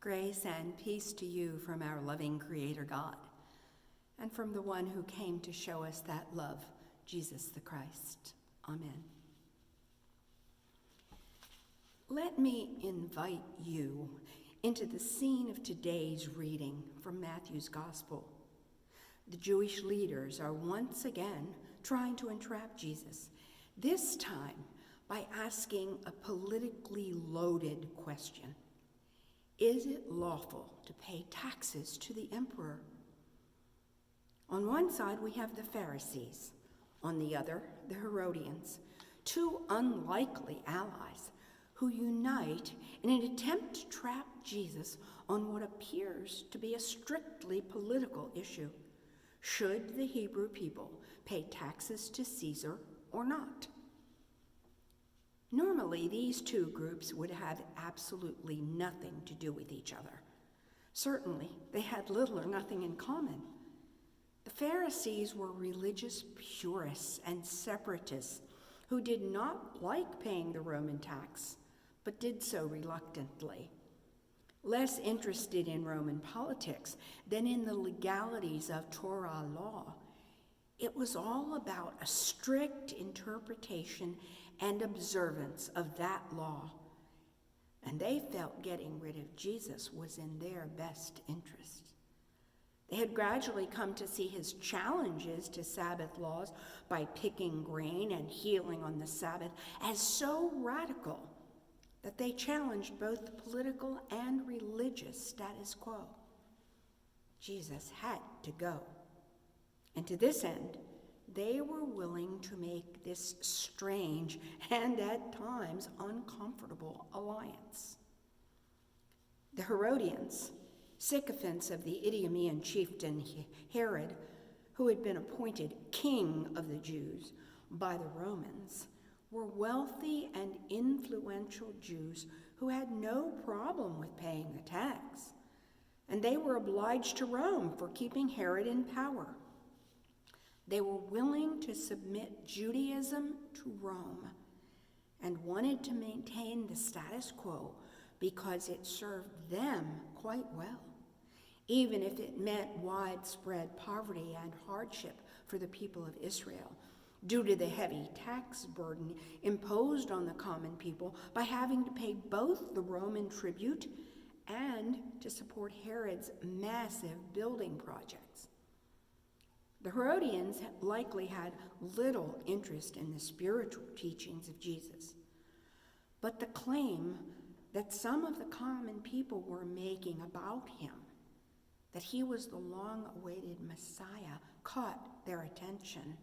Grace and peace to you from our loving Creator God, and from the one who came to show us that love, Jesus the Christ. Amen. Let me invite you into the scene of today's reading from Matthew's Gospel. The Jewish leaders are once again trying to entrap Jesus, this time by asking a politically loaded question. Is it lawful to pay taxes to the emperor? On one side, we have the Pharisees. On the other, the Herodians, two unlikely allies who unite in an attempt to trap Jesus on what appears to be a strictly political issue. Should the Hebrew people pay taxes to Caesar or not? Normally, these two groups would have absolutely nothing to do with each other. Certainly, they had little or nothing in common. The Pharisees were religious purists and separatists who did not like paying the Roman tax, but did so reluctantly. Less interested in Roman politics than in the legalities of Torah law, it was all about a strict interpretation and observance of that law, and they felt getting rid of Jesus was in their best interest. They had gradually come to see his challenges to Sabbath laws by picking grain and healing on the Sabbath as so radical that they challenged both the political and religious status quo. Jesus had to go. And to this end, they were willing to make this strange and at times uncomfortable alliance. The Herodians, sycophants of the Idumean chieftain Herod, who had been appointed king of the Jews by the Romans, were wealthy and influential Jews who had no problem with paying the tax, and they were obliged to Rome for keeping Herod in power. They were willing to submit Judaism to Rome and wanted to maintain the status quo because it served them quite well, even if it meant widespread poverty and hardship for the people of Israel, due to the heavy tax burden imposed on the common people by having to pay both the Roman tribute and to support Herod's massive building projects. The Herodians likely had little interest in the spiritual teachings of Jesus, but the claim that some of the common people were making about him, that he was the long-awaited Messiah, caught their attention.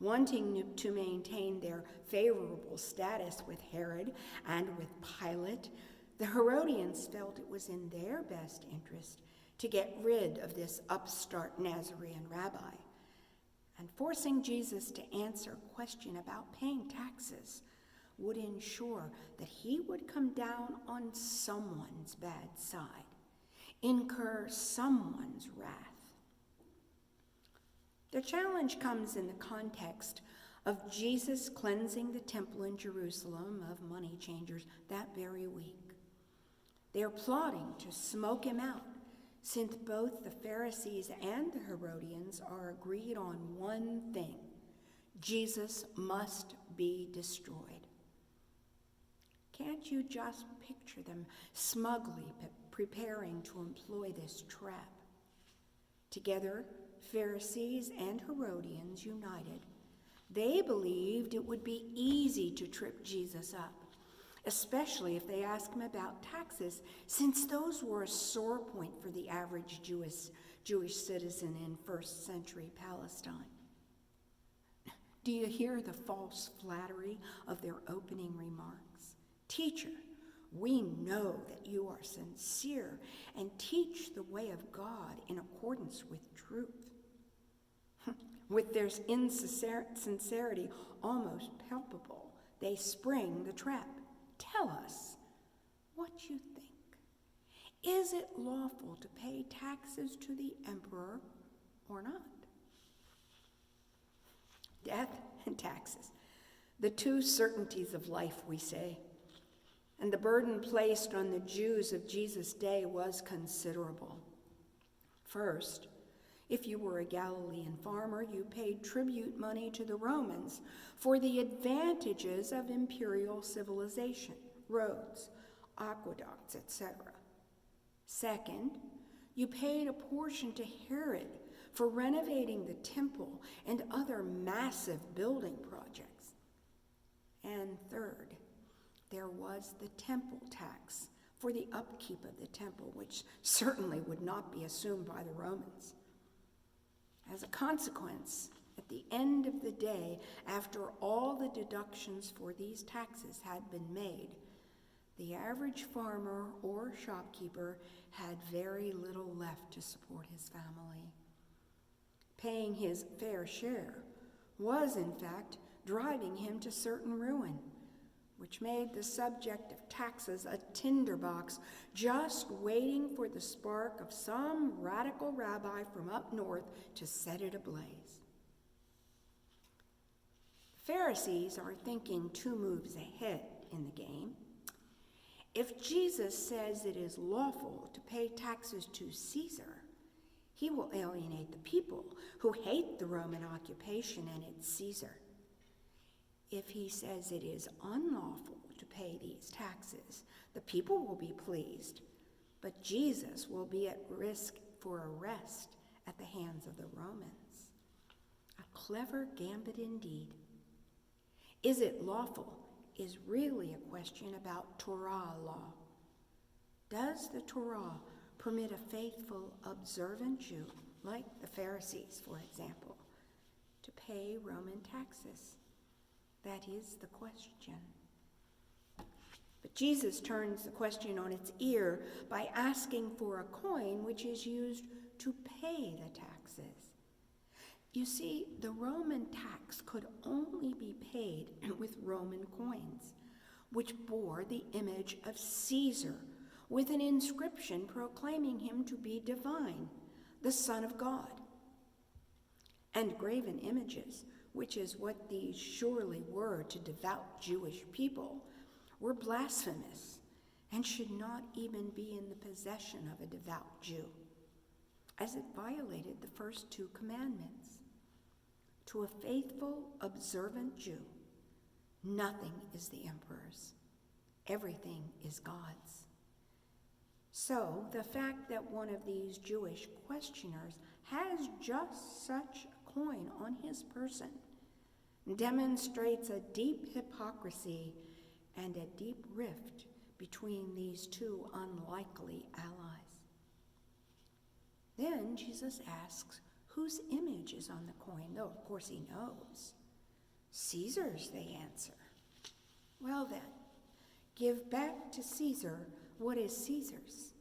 Wanting to maintain their favorable status with Herod and with Pilate, the Herodians felt it was in their best interest to get rid of this upstart Nazarene rabbi, and forcing Jesus to answer a question about paying taxes would ensure that he would come down on someone's bad side, incur someone's wrath. The challenge comes in the context of Jesus cleansing the temple in Jerusalem of money changers that very week. They are plotting to smoke him out, since both the Pharisees and the Herodians are agreed on one thing: Jesus must be destroyed. Can't you just picture them smugly preparing to employ this trap? Together, Pharisees and Herodians united. They believed it would be easy to trip Jesus up, especially if they asked him about taxes, since those were a sore point for the average Jewish citizen in first century Palestine. Do you hear the false flattery of their opening remarks? Teacher, we know that you are sincere and teach the way of God in accordance with truth. With their insincerity almost palpable, they spring the trap. Tell us what you think. Is it lawful to pay taxes to the emperor or not? Death and taxes, the two certainties of life, we say. And the burden placed on the Jews of Jesus' day was considerable. First, if you were a Galilean farmer, you paid tribute money to the Romans for the advantages of imperial civilization, roads, aqueducts, etc. Second, you paid a portion to Herod for renovating the temple and other massive building projects. And third, there was the temple tax for the upkeep of the temple, which certainly would not be assumed by the Romans. As a consequence, at the end of the day, after all the deductions for these taxes had been made, the average farmer or shopkeeper had very little left to support his family. Paying his fair share was, in fact, driving him to certain ruin, which made the subject of taxes a tinderbox just waiting for the spark of some radical rabbi from up north to set it ablaze. The Pharisees are thinking 2 moves ahead in the game. If Jesus says it is lawful to pay taxes to Caesar, he will alienate the people who hate the Roman occupation and its Caesar. If he says it is unlawful to pay these taxes, the people will be pleased, but Jesus will be at risk for arrest at the hands of the Romans. A clever gambit indeed. Is it lawful is really a question about Torah law. Does the Torah permit a faithful, observant Jew, like the Pharisees, for example, to pay Roman taxes? That is the question. But Jesus turns the question on its ear by asking for a coin which is used to pay the taxes. You see, the Roman tax could only be paid with Roman coins, which bore the image of Caesar, with an inscription proclaiming him to be divine, the Son of God. And graven images, which is what these surely were to devout Jewish people, were blasphemous and should not even be in the possession of a devout Jew, as it violated the first 2 commandments. To a faithful, observant Jew, nothing is the emperor's. Everything is God's. So the fact that one of these Jewish questioners has just such a coin on his person demonstrates a deep hypocrisy and a deep rift between these 2 unlikely allies. Then Jesus asks whose image is on the coin, though of course he knows. Caesar's, they answer. Well then, give back to Caesar what is Caesar's,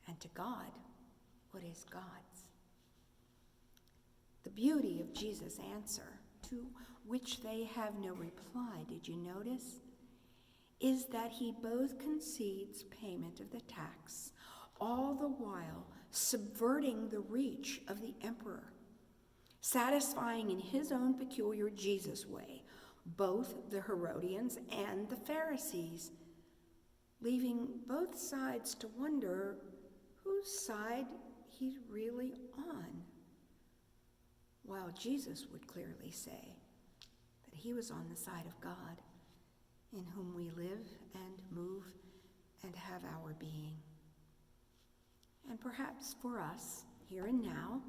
and to God what is God's. The beauty of Jesus' answer, to which they have no reply, did you notice, is that he both concedes payment of the tax, all the while subverting the reach of the emperor, satisfying in his own peculiar Jesus way both the Herodians and the Pharisees, leaving both sides to wonder whose side he's really on, while Jesus would clearly say that he was on the side of God, in whom we live and move and have our being. And perhaps for us, here and now,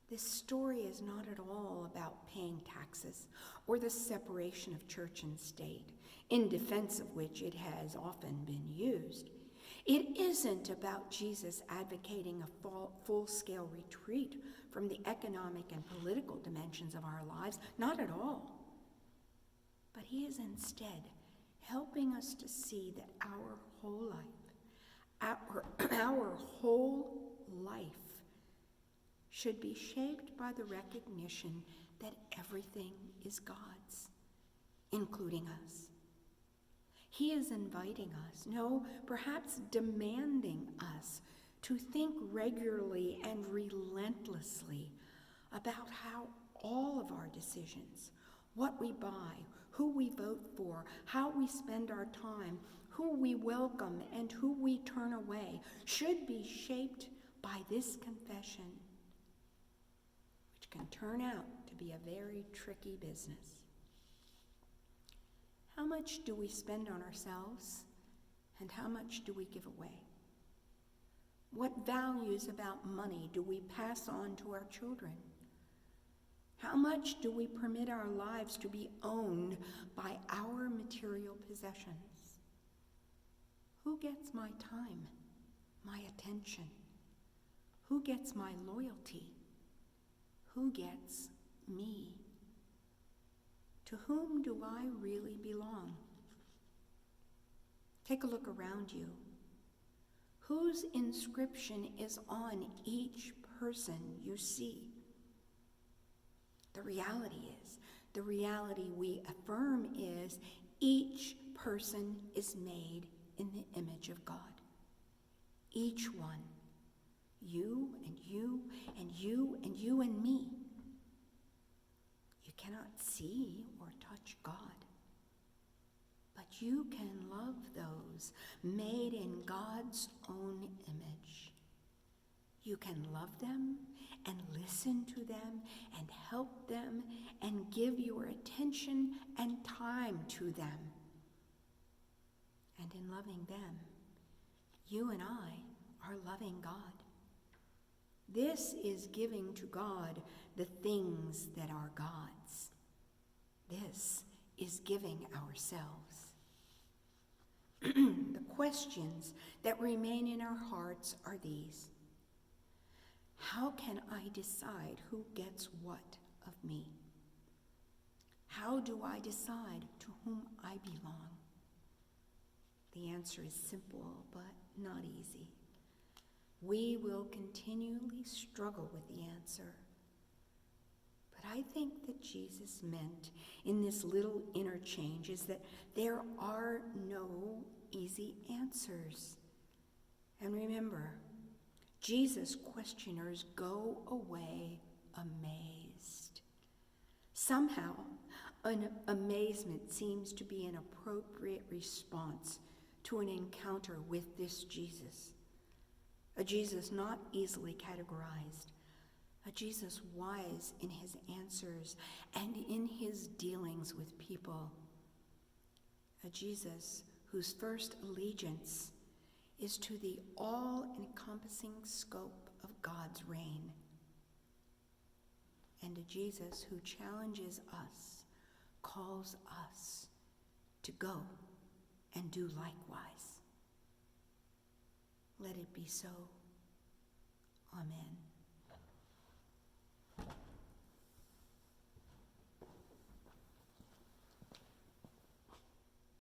this story is not at all about paying taxes or the separation of church and state, in defense of which it has often been used. It isn't about Jesus advocating a full-scale retreat from the economic and political dimensions of our lives, not at all. But he is instead helping us to see that our whole life should be shaped by the recognition that everything is God's, including us. He is inviting us, no, perhaps demanding us, to think regularly and relentlessly about how all of our decisions, what we buy, who we vote for, how we spend our time, who we welcome and who we turn away, should be shaped by this confession, which can turn out to be a very tricky business. How much do we spend on ourselves, and how much do we give away? What values about money do we pass on to our children? How much do we permit our lives to be owned by our material possessions? Who gets my time, my attention? Who gets my loyalty? Who gets me? To whom do I really belong? Take a look around you. Whose inscription is on each person you see? The reality we affirm is each person is made in the image of God. Each one. You and you and you and you and me. You cannot see or touch God, but you can love those made in God's own image. You can love them and listen to them and help them and give your attention and time to them. And in loving them, you and I are loving God. This is giving to God the things that are God's. This is giving ourselves. The questions that remain in our hearts are these. How can I decide who gets what of me? How do I decide to whom I belong? The answer is simple, but not easy. We will continually struggle with the answer. But I think that Jesus meant in this little interchange is that there are no easy answers. And remember, Jesus' questioners go away amazed. Somehow, an amazement seems to be an appropriate response to an encounter with this Jesus. A Jesus not easily categorized, a Jesus wise in his answers and in his dealings with people, a Jesus whose first allegiance is to the all-encompassing scope of God's reign, and a Jesus who challenges us, calls us to go and do likewise. Let it be so. Amen.